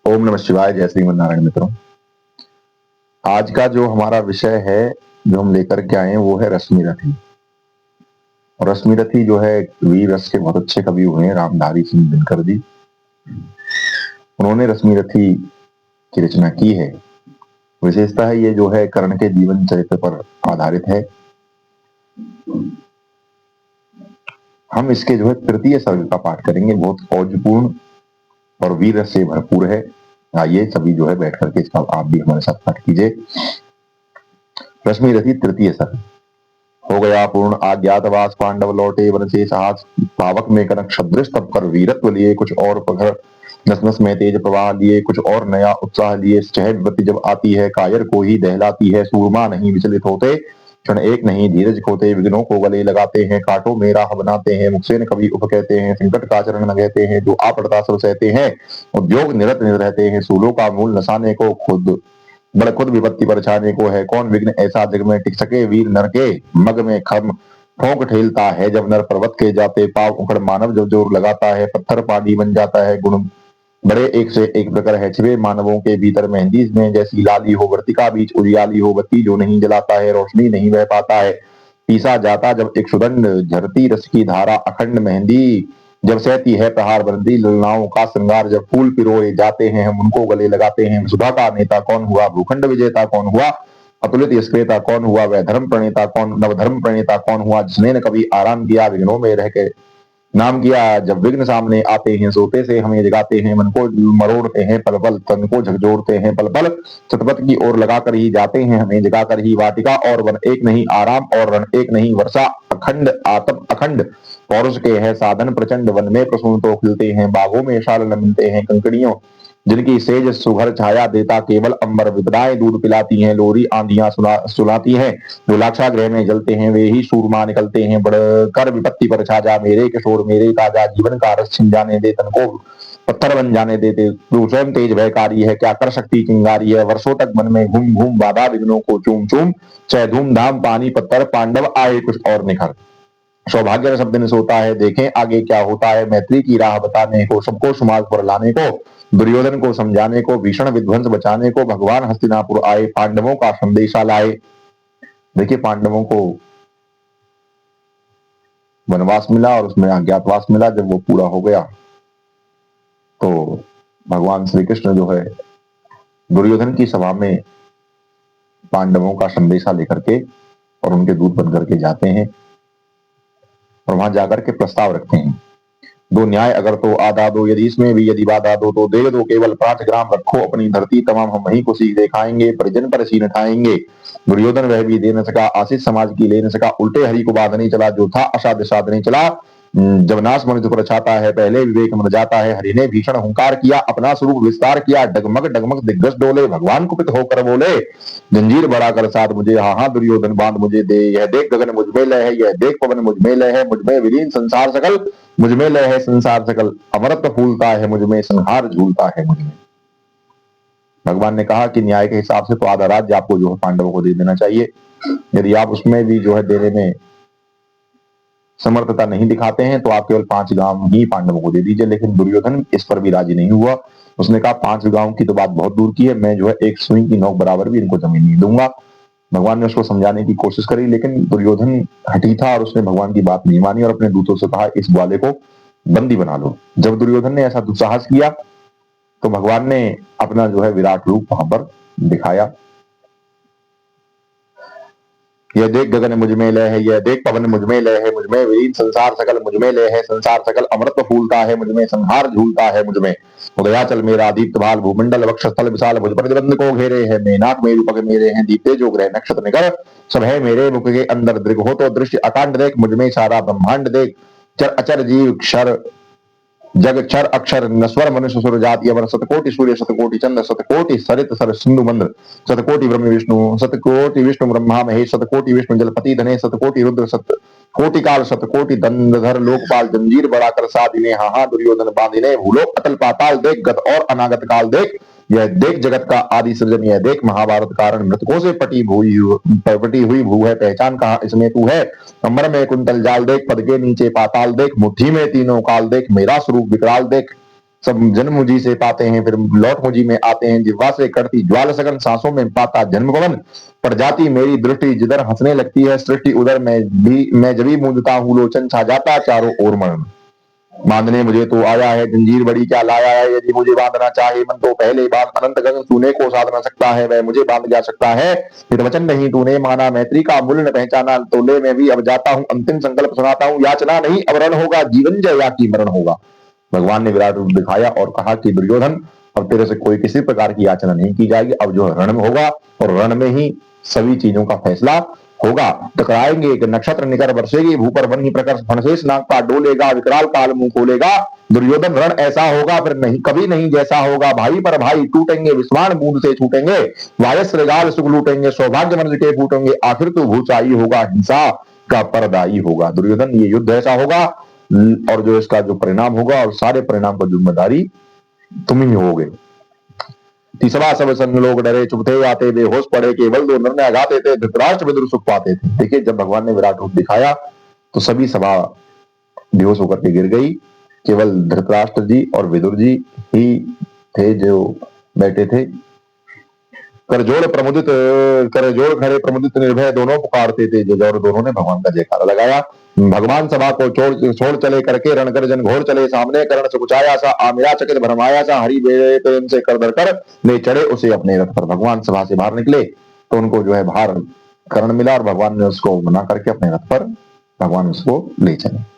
ओम नमः शिवाय। जय श्रीमन नारायण। मित्रों, आज का जो हमारा विषय है, जो हम लेकर के आए हैं, वो है रश्मिरथी। और रश्मिरथी जो है वीर रस के बहुत अच्छे कवि हुए हैं, रामधारी सिंह दिनकर जी। उन्होंने रश्मिरथी की रचना की है। विशेषता है ये जो है कर्ण के जीवन चरित्र पर आधारित है। हम इसके जो है तृतीय सर्ग का पाठ करेंगे। बहुत फौजपूर्ण और वीर रस से भरपूर है। आइए सभी जो है बैठ करके इसका आप भी हमारे साथ पाठ कीजिए। रश्मिरथी तृतीय सर्ग। हो गया पूर्ण अज्ञातवास, पांडव लौटे वन से साहस, पावक में कनक सदृश, तब कर वीरत्व लिए कुछ और पकड़, नस नस में तेज प्रवाह लिए कुछ और नया उत्साह लिए। चह विपत्ति जब आती है कायर को ही दहलाती है, सूरमा नहीं विचलित होते, क्षण एक नहीं धीरज खोते, विघ्नों को गले लगाते हैं, कांटों में राह बनाते हैं, मुख से न कभी उप कहते हैं, संकट का चरण न कहते हैं, जो आपड़ता सब सहते हैं, उद्योग निरत रहते हैं, सूलों का मूल नसाने को खुद बड़ खुद विपत्ति पर छाने को है, कौन विघ्न ऐसा जग में टिक सके, वीर नर के मग में खम ठोंक ठेलता है, जब नर पर्वत के जाते पाव उखड़, मानव जब जोर लगाता है पत्थर पानी बन जाता है, गुण बड़े एक से एक प्रकार है, छिपे मानवों के भीतर मेहंदी में जैसी लाली हो, वर्तिका बीच उजियाली हो, बत्ती जो नहीं जलाता है, रोशनी नहीं बह पाता है, पीसा जाता जब एक सुदंड, झरती रस की धारा अखंड, मेहंदी जब सहती है प्रहार बंदी, ललनाओं का श्रृंगार जब फूल पिरोए जाते हैं, हम उनको गले लगाते हैं, सुधा का नेता कौन हुआ, भूखंड विजेता कौन हुआ, अतुलित यशक्रेता कौन हुआ, वह धर्म प्रणेता कौन, नवधर्म प्रणेता कौन हुआ, जिसने न कभी आराम किया, विघ्नों में रह के नाम किया, जब विघ्न सामने आते हैं, सोते से हमें जगाते हैं, मन को मरोड़ते हैं पल पल, तन को झकझोरते हैं पल पल, सतपथ की ओर लगाकर ही जाते हैं, हमें जगाकर ही, वाटिका और वन एक नहीं, आराम और रण एक नहीं, वर्षा अखंड आतप अखंड, पौरुष के है साधन प्रचंड, वन में प्रसून तो खिलते हैं, बागों में शाल मिलते हैं, कंकड़ियों जिनकी सेज सुघर छाया देता केवल अंबर, विपदाएं दूध पिलाती हैं, लोरी आंधियां सुनाती हैं, जो लाक्षागृह में जलते हैं वे ही सूरमा निकलते हैं, बढ़कर विपत्ति पर छा जा, मेरे किशोर मेरे ताजा, जीवन का रस छिन जाने दे, तन को पत्थर बन जाने देते, तू स्वयं तेज भयकारी है, क्या कर सकती चिंगारी है, वर्षों तक मन में घूम घूम बाधा विघ्नों को चूम चूम, चाहे धूमधाम पानी पत्थर, पांडव आए कुछ और निखर, सौभाग्य सब दिन सोता है, देखें आगे क्या होता है, मैत्री की राह बताने को, सबको सुमार्ग पर लाने को, दुर्योधन को समझाने को, भीषण विध्वंस बचाने को, भगवान हस्तिनापुर आए, पांडवों का संदेशा लाए। देखिए, पांडवों को वनवास मिला और उसमें अज्ञातवास मिला। जब वो पूरा हो गया तो भगवान श्री कृष्ण जो है दुर्योधन की सभा में पांडवों का संदेशा लेकर के और उनके दूत बन करके जाते हैं और वहां जाकर के प्रस्ताव रखते हैं, दो न्याय अगर तो आधा दो, यदि इसमें भी यदि बाधा दो तो दे दो, केवल 5 ग्राम रखो अपनी धरती तमाम, हम वहीं को सीख दिखाएंगे, परिजन पर सीन उठाएंगे। दुर्योधन वह भी दे न सका, आशीष समाज की ले न सका, उल्टे हरि को बाध नहीं चला, जो था असाध्य साध नहीं चला, जब नाश मनुष्य पर छाता है पहले विवेक मर जाता है, हरि ने भीषण हुंकार किया, अपना स्वरूप विस्तार किया, डगमग डगमग दिग्गज डोले, भगवान कुपित होकर बोले, जंजीर बढ़ाकर साथ मुझे, हाँ हाँ दुर्योधन बांध मुझे दे, यह देख गगन मुझ में लय है, यह देख पवन मुझ में लय है, मुझ में विलीन संसार सकल, मुझ में लय है संसार सकल, अमृत फूलता है मुझ में, संहार झूलता है मुझ में। भगवान ने कहा कि न्याय के हिसाब से तो आधा राज्य आपको जो है पांडवों को दे देना चाहिए, यदि आप उसमें भी जो है देने में समर्थता नहीं दिखाते हैं तो आप केवल 5 गांव ही पांडवों को दे दीजिए। लेकिन दुर्योधन इस पर भी राजी नहीं हुआ। उसने कहा 5 गांव की तो बात बहुत दूर की है, मैं जो है एक सुई की नोक बराबर भी इनको जमीन नहीं दूंगा। भगवान ने उसको समझाने की कोशिश करी, लेकिन दुर्योधन हठी था और उसने भगवान की बात नहीं मानी और अपने दूतों से कहा इस ग्वाले को बंदी बना लो। जब दुर्योधन ने ऐसा दुस्साहस किया तो भगवान ने अपना जो है विराट रूप वहां पर दिखाया। यह देख गगन मुझ में लय है, यह देख पवन मुझ में लय है, मुझ में विलीन संसार सकल, मुझ में लय है संसार सकल, अमृत फूलता है मुझ में, संहार झूलता है मुझ में, उदयाचल मेरा दीप्त भाल, भूमंडल वक्षस्थल विशाल, मुझ पर निबंध को घेरे है, मेनाक मेरु पग मेरे हैं, दीप्ते जो ग्रह नक्षत्र निकर, सब है मेरे मुख के अंदर, दृग हो तो दृश्य अकांड देख, मुझ में सारा ब्रह्मांड देख, चर अचर जीव क्षर जग क्षर अक्षर नस्वर मनुष्य सुर जाति अमर, शतकोटि सूर्य शतकोटि चंद्र, शतकोटि सरित सर सिंधु मंद्र, शतकोटि ब्रह्म विष्णु, शतकोटि विष्णु ब्रह्मा महेश, शतकोटि विष्णु जलपति धने, शतकोटि रुद्र, शतकोटि काल, शतकोटि दंडधर लोकपाल, जंजीर बढ़ाकर साधिने, हाँ हाँ दुर्योधन बांधिने, भूलो अतल पाताल देख, गत और अनागत काल देख, यह देख जगत का आदि सृजन, यह देख महाभारत कारण, मृतकों से पटी हुई भू है, पहचान कहाँ इसमें तू है, कमर में कुंतल जाल देख, पद के नीचे पाताल देख, मुट्ठी में तीनों काल देख, मेरा स्वरूप विकराल देख, सब जन्म मुझी से पाते हैं, फिर लौट मुझी में आते हैं। जिह्वा से कटती ज्वाल सघन, सांसों में पाता जन्म पवन। पर जाती मेरी दृष्टि जिधर हंसने लगती है सृष्टि, उधर मैं जभी मूंदता हूँ लोचन, छा जाता चारों ओर मरण। बांधने मुझे तो आया है, जंजीर बड़ी क्या लाया है, यदि मुझे बांधना चाहे मन तो पहले बांध। अनंत गगन तूने को साध ना सकता है, वह मुझे बांध जा सकता है। फिर वचन नहीं तूने माना, मैत्री का मूल्य न पहचाना, तो ले मैं भी अब जाता हूँ, अंतिम संकल्प सुनाता हूँ। याचना नहीं अब रण होगा, जीवन जय या की मरण होगा। भगवान ने विराट रूप दिखाया और कहा कि दुर्योधन, अब तेरे से कोई किसी प्रकार की याचना नहीं की जाएगी, अब जो रण में होगा और रण में ही सभी चीजों का फैसला होगा। टकराएंगे एक नक्षत्र निकर बरसेगी, भूपर वन ही प्रकर फणशेष नाग का डोलेगा, विकराल काल मुंह खोलेगा। दुर्योधन रण ऐसा होगा फिर नहीं कभी नहीं जैसा होगा, भाई पर भाई टूटेंगे, विस्मान बूंद से छूटेंगे, वायस रेगाल सुख लूटेंगे, सौभाग्य मन के फूटेंगे, आखिर तो भूचाई होगा, हिंसा का परदाई होगा। दुर्योधन ये युद्ध ऐसा होगा और जो इसका जो परिणाम होगा और सारे परिणाम का जिम्मेदारी तुम ही होगे। तीसरा सब संग लोग डरे, चुप थे आते, बेहोश पड़े, केवल दो निर्णय गाते थे, धृतराष्ट्र विदुर सुख पाते थे। देखिए जब भगवान ने विराट रूप दिखाया तो सभी सभा बेहोश होकर के गिर गई, केवल धृतराष्ट्र जी और विदुर जी ही थे जो बैठे थे। करजोड़ प्रमुदित, करजोड़ खड़े प्रमुदित निर्भय दोनों पुकारते थे, जो और दोनों ने भगवान का जयकारा लगाया। भगवान सभा को छोड़ चले करके, रण जन घोर चले सामने, करण सुकुचाया सा आमिरा चकित भरमाया सा, हरि बेड़े प्रेम से कर दर कर ले चढ़े उसे अपने रथ पर। भगवान सभा से बाहर निकले तो उनको जो है बाहर करण मिला और भगवान ने उसको मना करके अपने रथ पर भगवान उसको ले चले।